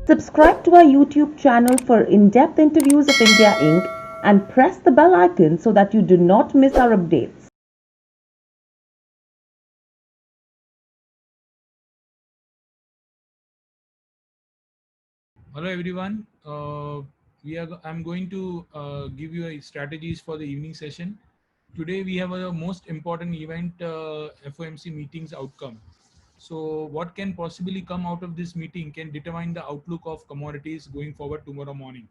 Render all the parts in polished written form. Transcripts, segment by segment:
Subscribe to our YouTube channel for in-depth interviews of India Inc. and press the bell icon so that you do not miss our updates. Hello everyone. I'm going to give you strategies for the evening session. Today we have a most important event, FOMC meetings outcome. So what can possibly come out of this meeting can determine the outlook of commodities going forward tomorrow morning.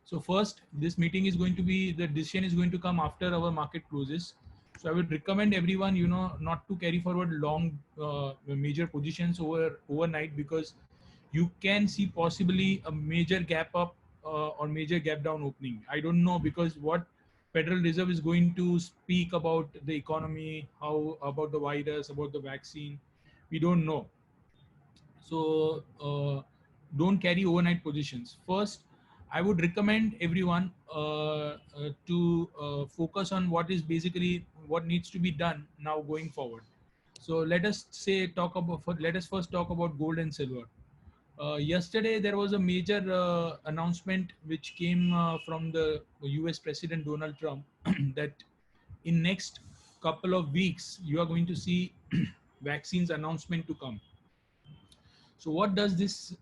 So first, this meeting is going to be the decision is going to come after our market closes. So I would recommend everyone, not to carry forward long major positions overnight because you can see possibly a major gap up or major gap down opening. I don't know because what Federal Reserve is going to speak about the economy, how about the virus, about the vaccine. We don't know. So don't carry overnight positions. First, I would recommend everyone to focus on what is basically what needs to be done now going forward. So let us first talk about gold and silver. Yesterday, there was a major announcement which came from the U.S. President Donald Trump that in next couple of weeks you are going to see vaccines announcement to come. So, what does this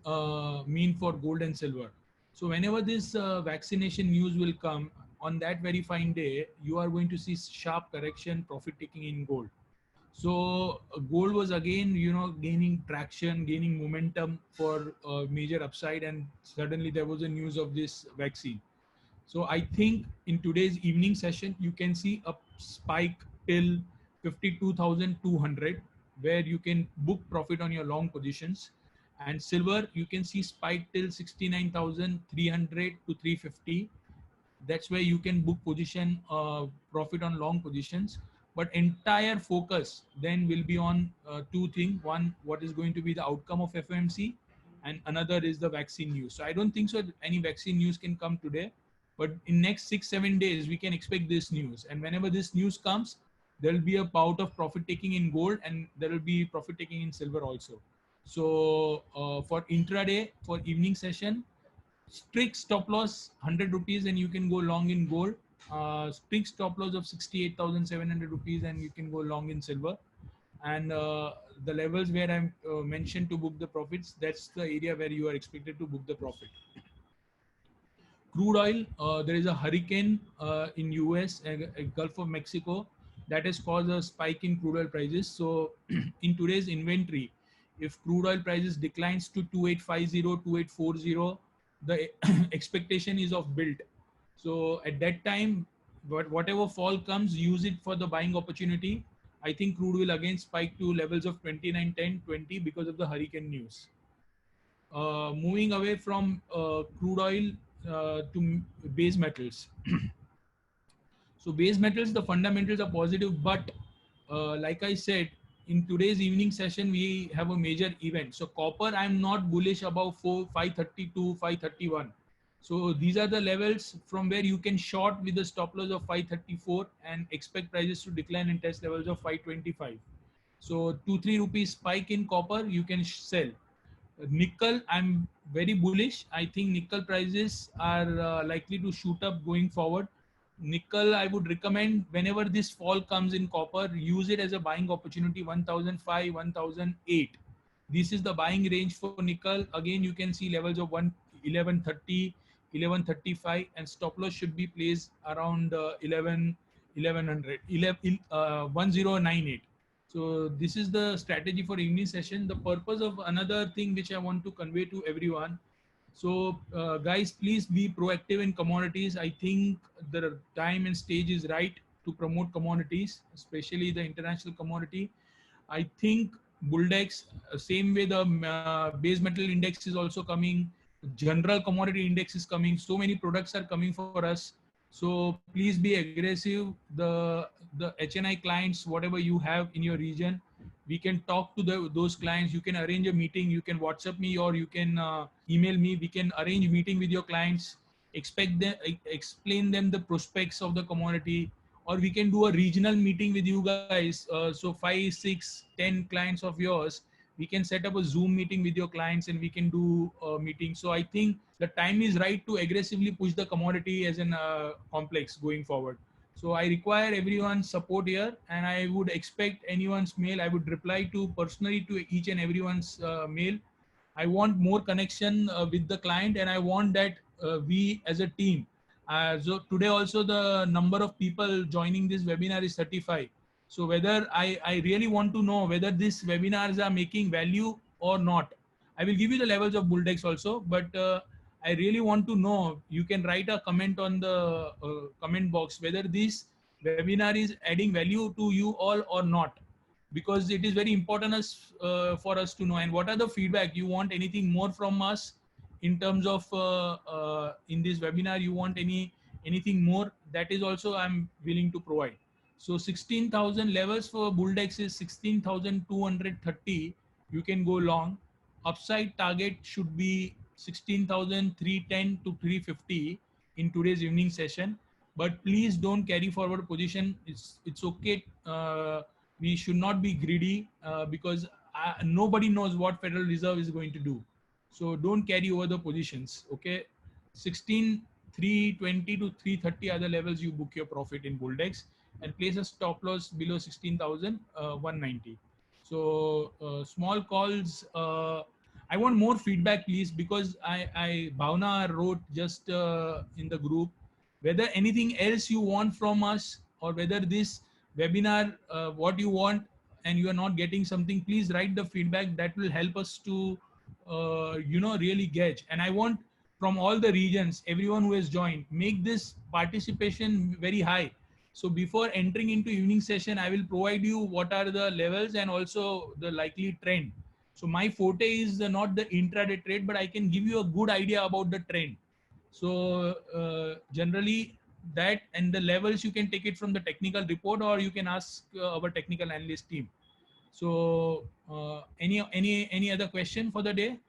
mean for gold and silver? So, whenever this vaccination news will come on that very fine day, you are going to see sharp correction, profit taking in gold. So gold was again, gaining traction, gaining momentum for major upside, and suddenly there was a news of this vaccine. So I think in today's evening session, you can see a spike till 52,200, where you can book profit on your long positions. And silver, you can see spike till 69,300 to 350. That's where you can book position profit on long positions, but entire focus then will be on two things: one, what is going to be the outcome of FOMC, and another is the vaccine news. So I don't think so any vaccine news can come today, but in next 6-7 days we can expect this news, and whenever this news comes, there will be a bout of profit taking in gold and there will be profit taking in silver also. So for intraday, for evening session, strict stop loss 100 rupees and you can go long in gold. Strict stop loss of 68,700 rupees and you can go long in silver. And the levels where I'm mentioned to book the profits, that's the area where you are expected to book the profit. Crude oil, there is a hurricane in US, Gulf of Mexico, that has caused a spike in crude oil prices. So in today's inventory, if crude oil prices declines to 2850, 2840, the expectation is of build. So at that time, whatever fall comes, use it for the buying opportunity. I think crude will again spike to levels of 2910 20 because of the hurricane news. Moving away from crude oil to base metals. So base metals, the fundamentals are positive, but like I said, in today's evening session, we have a major event. So copper, I'm not bullish about 532, 531. So these are the levels from where you can short with a stop loss of 534 and expect prices to decline and test levels of 525. So 2-3 rupees spike in copper, you can sell. Nickel, I'm very bullish. I think nickel prices are likely to shoot up going forward. Nickel, I would recommend whenever this fall comes in copper, use it as a buying opportunity 1005, 1008. This is the buying range for nickel. Again, you can see levels of 1130, 1135, and stop loss should be placed around 1100, 1098. So this is the strategy for evening session. The purpose of another thing which I want to convey to everyone. So guys, please be proactive in commodities. I think the time and stage is right to promote commodities, especially the international commodity. I think Bulldex, same way the base metal index is also coming. General commodity index is coming. So many products are coming for us. So please be aggressive. The HNI clients, whatever you have in your region, we can talk to those clients. You can arrange a meeting. You can WhatsApp me or you can email me. We can arrange meeting with your clients. Explain them the prospects of the commodity, or we can do a regional meeting with you guys. So 5, 6, 10 clients of yours, we can set up a Zoom meeting with your clients and we can do a meeting. So I think the time is right to aggressively push the commodity as an complex going forward. So I require everyone's support here, and I would expect anyone's mail. I would reply to personally to each and everyone's mail. I want more connection with the client, and I want that we as a team. So today also the number of people joining this webinar is 35. So whether I really want to know whether these webinars are making value or not. I will give you the levels of Bulldex also, but I really want to know. You can write a comment on the comment box whether this webinar is adding value to you all or not, because it is very important for us to know. And what are the feedback you want? Anything more from us in terms of in this webinar? You want anything more? That is also I'm willing to provide. So 16,000 levels for Bulldex is 16,230. You can go long. Upside target should be 16,310 to 350 in today's evening session. But please don't carry forward position. It's okay. We should not be greedy because nobody knows what Federal Reserve is going to do. So don't carry over the positions. Okay, 16,320 to 330 are the levels you book your profit in Bulldex, and place a stop loss below 16,190. So small calls. I want more feedback, please, because Bhavna wrote just in the group whether anything else you want from us, or whether this webinar what you want and you are not getting something. Please write the feedback. That will help us to really gauge. And I want from all the regions, everyone who has joined, make this participation very high. So before entering into evening session, I will provide you what are the levels and also the likely trend. So my forte is not the intraday trade, but I can give you a good idea about the trend. So generally that and the levels, you can take it from the technical report, or you can ask our technical analyst team. So any other question for the day?